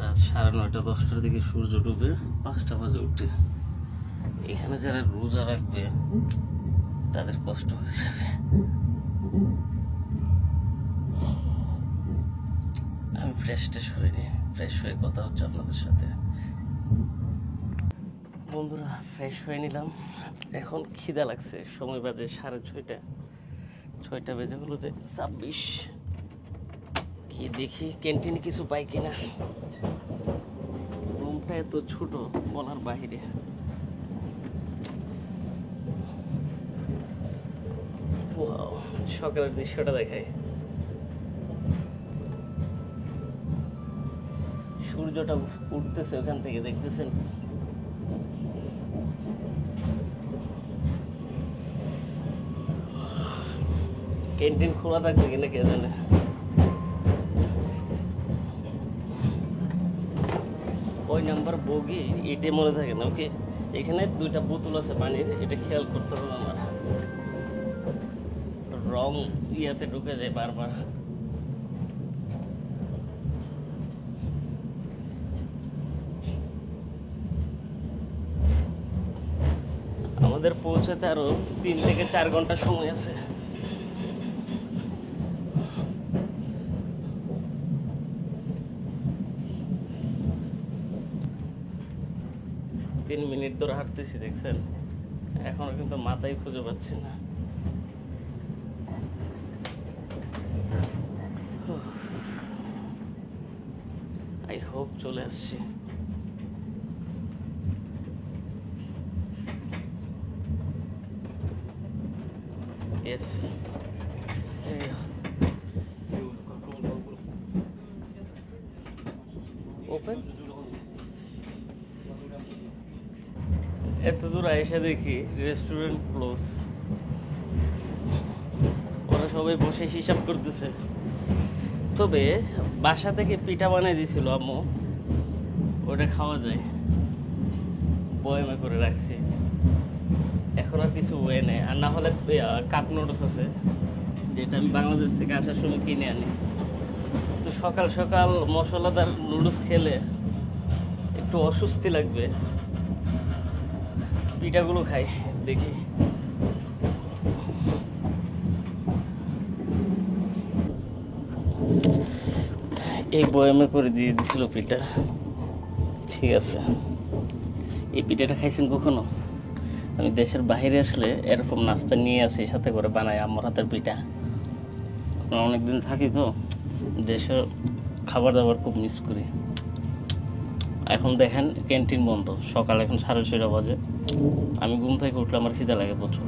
রাত 9:30 10টার দিকে সূর্য ডুবে 5টা বাজে উঠে। এখানে যারা রোজা রাখবে তাদের কষ্ট হয়ে যাবে। আমি ফ্রেশ হইনি, ফ্রেশ হয়ে কথা হচ্ছে আপনাদের সাথে। বন্ধুরা, ফ্রেশ হয়ে নিলাম। এখন খিদা লাগছে। সময় বাজে 6:30। 6টা বেজে হলো যে 26। কি দেখি ক্যান্টিনে কিছু পাই কিনা। রুমটা এত ছোট, বলার বাহিরে। ওয়াও, সকালের দৃশ্যটা দেখায়। সূর্যটা উঠতেছে ওখান থেকে, দেখতেছেন? ক্যান্টিন খোলা থাকবে কিনা কে জানে। কয় নাম্বার বগি এটা মনে থাকে না। ওকে, এখানে 2টা বোতল আছে পানির, এটা খেয়াল করতে হবে আমার। রং ইয়াতে ঢুকে যায় বারবার। আমাদের পৌঁছাতে আরো 3 থেকে 4 ঘন্টা সময় আছে। 3 মিনিট ধরে হাঁটতেছি, দেখছেন? এখনো কিন্তু মাথায় খুঁজে পাচ্ছি না। আই হোপ চলে আসছি। Yes, open. এত দূর এসে দেখি রেস্টুরেন্ট ক্লোজ। ওরা সবাই বসে হিসাব করতেছে। তবে বাসা থেকে পিঠা বানিয়ে দিয়েছিল আম্মু, ওটা খাওয়া যায়, বয়ামে করে রাখছি। এখন আর কিছু ওয়ে নেই। আর না হলে কাপ নুডলস আছে, যেটা আমি বাংলাদেশ থেকে আসার সময় কিনে আনি। তো সকাল সকাল মশলাদার নুডলস খেলে একটু অস্বস্তি লাগবে, পিঠাগুলো খাই দেখি। এই বয়ামে করে দিয়ে দিছিল পিঠা, ঠিক আছে। এই পিঠাটা খাইছেন কখনো? আমি দেশের বাইরে আসলে এরকম নাস্তা নিয়ে আসি, সাথে করে বানাই আমার হাতের পিঠা। অনেকদিন থাকি তো দেশের খাবার দাবার খুব মিস করি। এখন দেখেন ক্যান্টিন বন্ধ, সকাল এখন 6:30 বাজে। আমি ঘুম থেকে উঠলে আমার খিদে লাগে প্রচুর,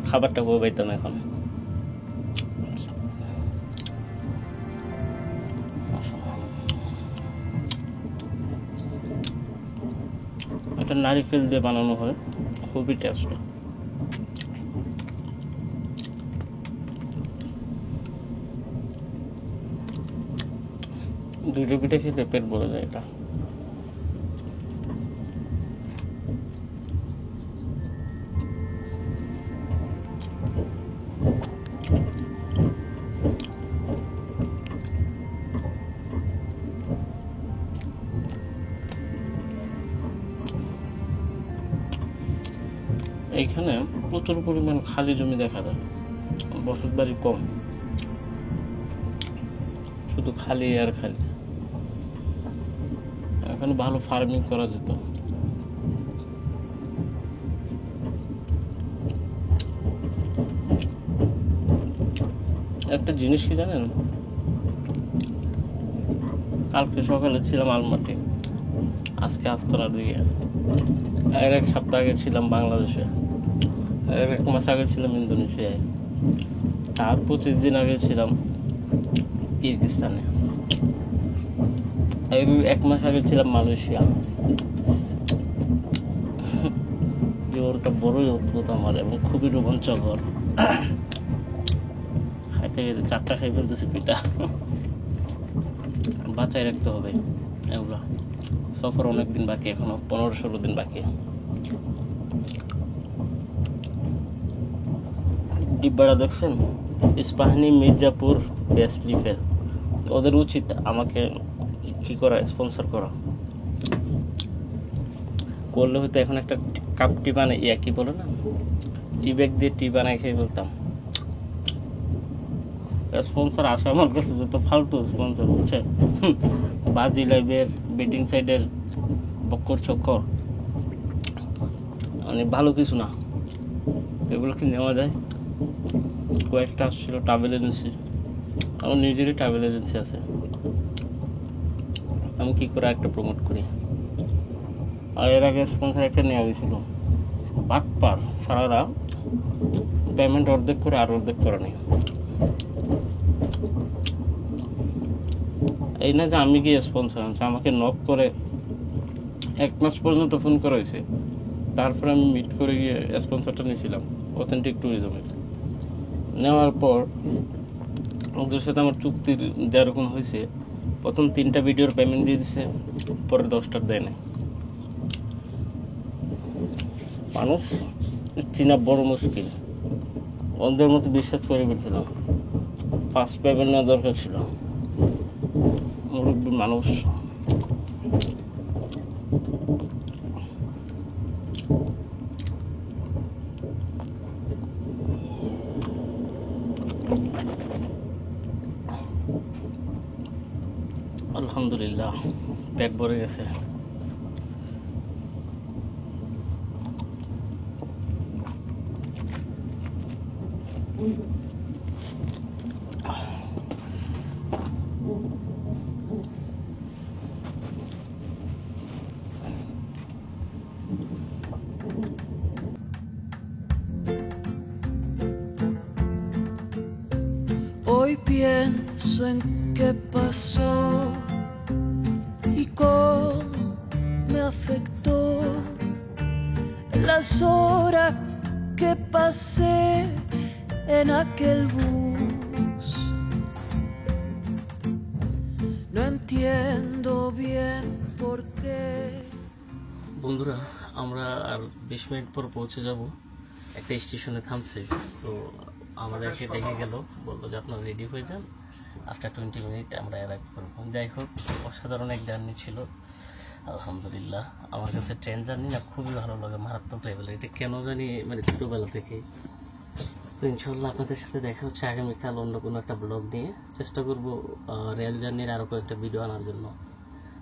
খাবারটা কবে পাইতাম এখন। এটা নারিকেল দিয়ে বানানো হয়, খুবই টেস্ট। দুইটা পিঠা খেতে পেট ভরে যায় এটা। এইখানে প্রচুর পরিমাণ খালি জমি দেখা যায়, বসত বাড়ি কম, শুধু খালি আর খালি। এখানে ভালো ফার্মিং করা যেত। একটা জিনিস কি জানেন, কালকে সকালে ছিলাম আলমাটি, আজকে আস্তরার দিকে। এর এক সপ্তাহ আগে ছিলাম বাংলাদেশে, এর 1 মাস আগে ছিলাম ইন্দোনেশিয়ায়, তার 25 দিন আগে ছিলাম কিরগিজস্তানে, 1 মাস আগে ছিলাম মালয়েশিয়া। জীবনটা বড়ই অদ্ভুত আমার, এবং খুবই রোমাঞ্চকর। খাইতে গেলে 4টা খাই ফেলতেছি পিঠা, বাঁচাই রাখতে হবে এগুলো। সফর অনেক দিন বাকি, এখনো 15-16 দিন বাকি। ডিব্বাটা দেখছেন, ইস্পাহানি মির্জাপুর বেস্ট লিফের। ওদের উচিত আমাকে কি করা, স্পন্সর করা। করলে হয়তো এখন একটা কাপ টি বানাই, কি বলে না, টি ব্যাগ দিয়ে টি বানাই খেয়ে বলতাম। স্পন্সর আসে আমার কাছে, যত ফালতু স্পন্সর হচ্ছে, বাজি লাইভের বেটিং সাইডের বক্কর চক্কর, মানে ভালো কিছু না। এগুলো কি নেওয়া যায়? কয়েকটা আসছিল ট্রাভেল এজেন্সি, আমার নিজেরই ট্রাভেল এজেন্সি আছে, আমি কি করে একটা প্রমোট করি। আর এর আগে স্পন্সর একটা নেওয়া হয়েছিল, বাটপার সারারা পেমেন্ট অর্ধেক করে আর অর্ধেক করে নেই। এই না যে আমি গিয়ে স্পন্সর আনছি, আমাকে নক করে 1 মাস পর্যন্ত ফোন করা হয়েছে, তারপরে আমি মিট করে গিয়ে স্পন্সরটা নিয়েছিলাম অথেন্টিক ট্যুরিজমের। নেওয়ার পর ওদের সাথে আমার চুক্তির যেরকম হয়েছে, প্রথম 3টা ভিডিওর পেমেন্ট দিয়ে দিছে, পরে 10টার দেয় না। মানুষ চিনা বড় মুশকিল, ওদের মতো বিশ্বাস করে ফেলছিলাম। ফার্স্ট পেমেন্ট নেওয়া দরকার ছিল, মুরব্বী মানুষ। আলহামদুলিল্লাহ, পেট ভরে গেছে। Hoy pienso en qué pasó y cómo me afectó las horas que pasé en aquel bus. no entiendo bien por qué. বন্ধুরা, আমরা আর 20 মিনিট পর পৌঁছে যাব। একটা স্টেশনে থামছে, তো আমাদেরকে দেখে গেল, বললো যে আপনারা রেডি হয়ে যান, আফটার 20 মিনিট আমরা অ্যারাইভ করবো। যাই হোক, অসাধারণ এক জার্নি ছিল আলহামদুলিল্লাহ। আমার কাছে ট্রেন জার্নি না খুবই ভালো লাগে, মারাত্মক লেভেলের। এটা কেন জানি মানে ছোটোবেলা থেকেই। তো ইনশাল্লাহ আপনাদের সাথে দেখা হচ্ছে আগামীকাল অন্য কোনো একটা ব্লগ নিয়ে। চেষ্টা করব রেল জার্নির আরও কয়েকটা ভিডিও আনার জন্য।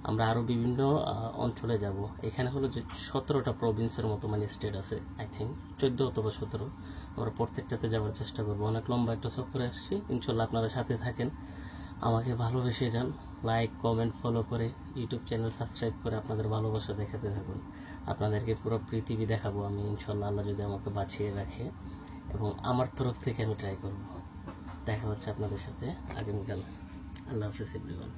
আমরা আরও বিভিন্ন অঞ্চলে যাব। এখানে হলো যে 17টা প্রভিন্সের মতো মানে স্টেট আছে, আই থিঙ্ক 14 অথবা 17। আমরা প্রত্যেকটাতে যাওয়ার চেষ্টা করবো। অনেক লম্বা একটা সফরে আসছি, ইনশাল্লাহ আপনারা সাথে থাকেন, আমাকে ভালোবেসে যান, লাইক কমেন্ট ফলো করে ইউটিউব চ্যানেল সাবস্ক্রাইব করে আপনাদের ভালোবাসা দেখাতে থাকুন। আপনাদেরকে পুরো পৃথিবী দেখাবো আমি ইনশাল্লাহ, আল্লাহ যদি আমাকে বাঁচিয়ে রাখে, এবং আমার তরফ থেকে আমি ট্রাই করব। দেখা হচ্ছে আপনাদের সাথে আগামীকাল। আল্লাহ হাফেজ এভরিওয়ান।